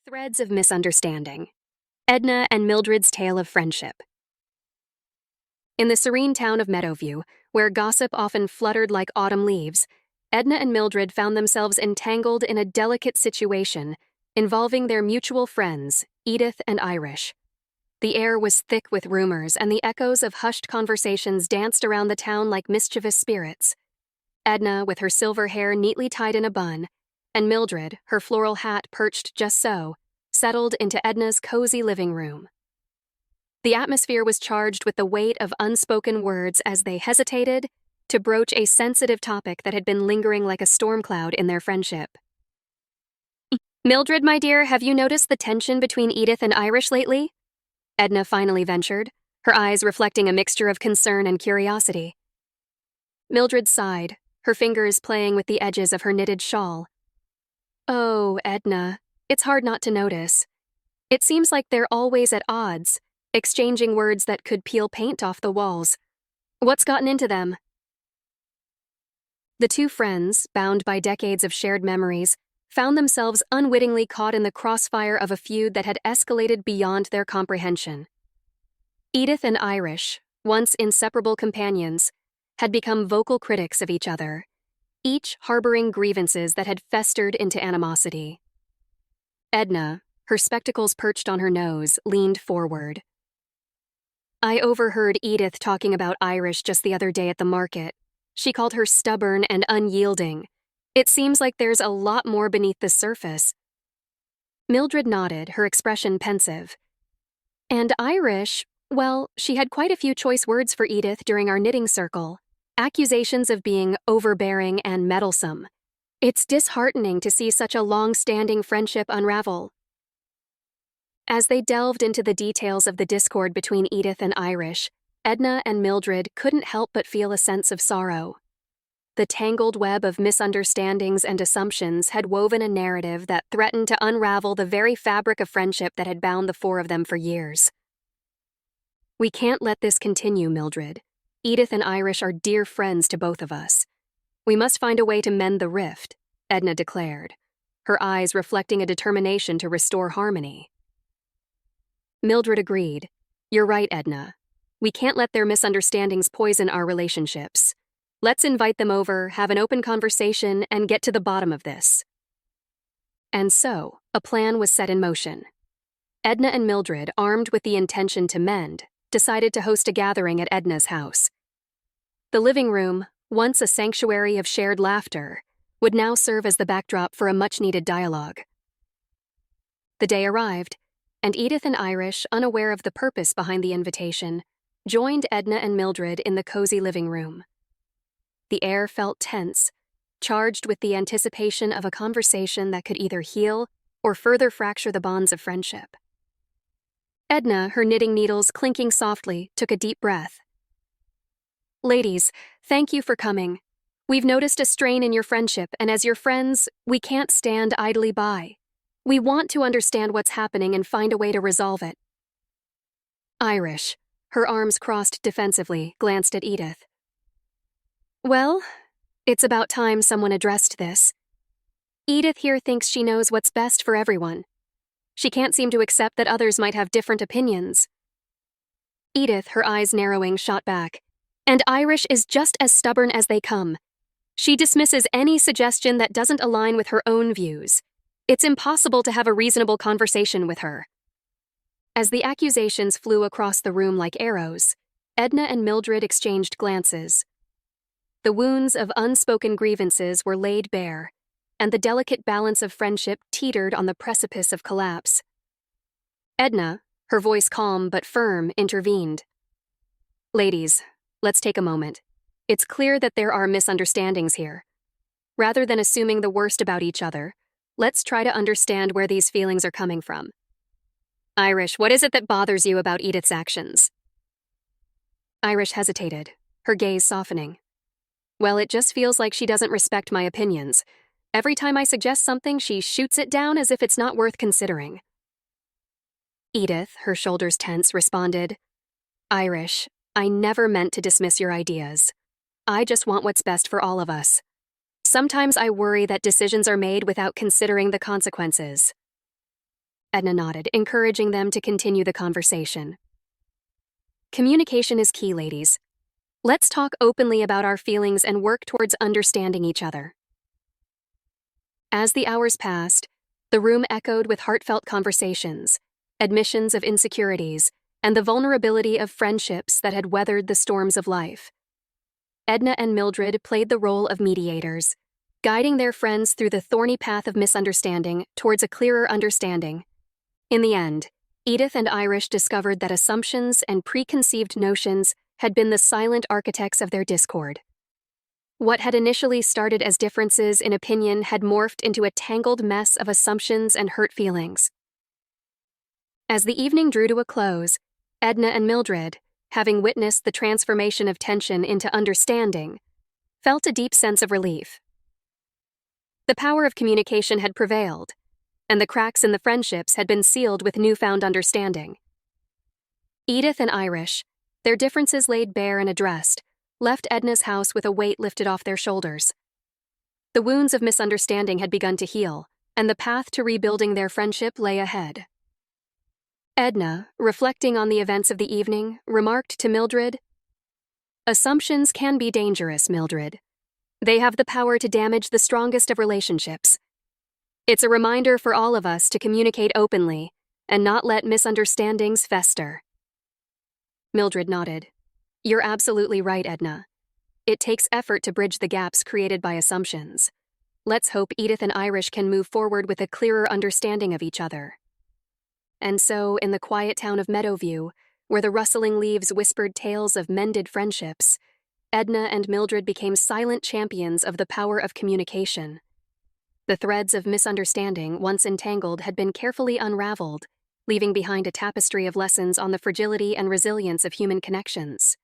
Threads of Misunderstanding. Edna and Mildred's Tale of Friendship. In the serene town of Meadowview, where gossip often fluttered like autumn leaves, Edna and Mildred found themselves entangled in a delicate situation involving their mutual friends, Edith and Irish. The air was thick with rumors, and the echoes of hushed conversations danced around the town like mischievous spirits. Edna, with her silver hair neatly tied in a bun, and Mildred, her floral hat perched just so, settled into Edna's cozy living room. The atmosphere was charged with the weight of unspoken words as they hesitated to broach a sensitive topic that had been lingering like a storm cloud in their friendship. "Mildred, my dear, have you noticed the tension between Edith and Irish lately?" Edna finally ventured, her eyes reflecting a mixture of concern and curiosity. Mildred sighed, her fingers playing with the edges of her knitted shawl. "Oh, Edna, it's hard not to notice. It seems like they're always at odds, exchanging words that could peel paint off the walls. What's gotten into them?" The two friends, bound by decades of shared memories, found themselves unwittingly caught in the crossfire of a feud that had escalated beyond their comprehension. Edith and Irish, once inseparable companions, had become vocal critics of each other, each harboring grievances that had festered into animosity. Edna, her spectacles perched on her nose, leaned forward. "I overheard Edith talking about Irish just the other day at the market. She called her stubborn and unyielding. It seems like there's a lot more beneath the surface." Mildred nodded, her expression pensive. "And Irish, well, she had quite a few choice words for Edith during our knitting circle. Accusations of being overbearing and meddlesome. It's disheartening to see such a long-standing friendship unravel." As they delved into the details of the discord between Edith and Irish, Edna and Mildred couldn't help but feel a sense of sorrow. The tangled web of misunderstandings and assumptions had woven a narrative that threatened to unravel the very fabric of friendship that had bound the four of them for years. "We can't let this continue, Mildred. Edith and Irish are dear friends to both of us. We must find a way to mend the rift," Edna declared, her eyes reflecting a determination to restore harmony. Mildred agreed. "You're right, Edna. We can't let their misunderstandings poison our relationships. Let's invite them over, have an open conversation, and get to the bottom of this." And so, a plan was set in motion. Edna and Mildred, armed with the intention to mend, decided to host a gathering at Edna's house. The living room, once a sanctuary of shared laughter, would now serve as the backdrop for a much-needed dialogue. The day arrived, and Edith and Irish, unaware of the purpose behind the invitation, joined Edna and Mildred in the cozy living room. The air felt tense, charged with the anticipation of a conversation that could either heal or further fracture the bonds of friendship. Edna, her knitting needles clinking softly, took a deep breath. "Ladies, thank you for coming. We've noticed a strain in your friendship, and as your friends, we can't stand idly by. We want to understand what's happening and find a way to resolve it." Irish, her arms crossed defensively, glanced at Edith. "Well, it's about time someone addressed this. Edith here thinks she knows what's best for everyone. She can't seem to accept that others might have different opinions." Edith, her eyes narrowing, shot back. "And Irish is just as stubborn as they come. She dismisses any suggestion that doesn't align with her own views. It's impossible to have a reasonable conversation with her." As the accusations flew across the room like arrows, Edna and Mildred exchanged glances. The wounds of unspoken grievances were laid bare, and the delicate balance of friendship teetered on the precipice of collapse. Edna, her voice calm but firm, intervened. "Ladies, let's take a moment. It's clear that there are misunderstandings here. Rather than assuming the worst about each other, let's try to understand where these feelings are coming from. Irish, what is it that bothers you about Edith's actions?" Irish hesitated, her gaze softening. "Well, it just feels like she doesn't respect my opinions. Every time I suggest something, she shoots it down as if it's not worth considering." Edith, her shoulders tense, responded, "Irish, I never meant to dismiss your ideas. I just want what's best for all of us. Sometimes I worry that decisions are made without considering the consequences." Edna nodded, encouraging them to continue the conversation. Communication is key, ladies. Let's talk openly about our feelings and work towards understanding each other. As the hours passed, the room echoed with heartfelt conversations, admissions of insecurities, and the vulnerability of friendships that had weathered the storms of life. Edna and Mildred played the role of mediators, guiding their friends through the thorny path of misunderstanding towards a clearer understanding. In the end, Edith and Irish discovered that assumptions and preconceived notions had been the silent architects of their discord. What had initially started as differences in opinion had morphed into a tangled mess of assumptions and hurt feelings. As the evening drew to a close, Edna and Mildred, having witnessed the transformation of tension into understanding, felt a deep sense of relief. The power of communication had prevailed, and the cracks in the friendships had been sealed with newfound understanding. Edith and Irish, their differences laid bare and addressed, left Edna's house with a weight lifted off their shoulders. The wounds of misunderstanding had begun to heal, and the path to rebuilding their friendship lay ahead. Edna, reflecting on the events of the evening, remarked to Mildred, "Assumptions can be dangerous, Mildred. They have the power to damage the strongest of relationships. It's a reminder for all of us to communicate openly and not let misunderstandings fester." Mildred nodded. "You're absolutely right, Edna. It takes effort to bridge the gaps created by assumptions. Let's hope Edith and Irish can move forward with a clearer understanding of each other." And so, in the quiet town of Meadowview, where the rustling leaves whispered tales of mended friendships, Edna and Mildred became silent champions of the power of communication. The threads of misunderstanding, once entangled, had been carefully unraveled, leaving behind a tapestry of lessons on the fragility and resilience of human connections.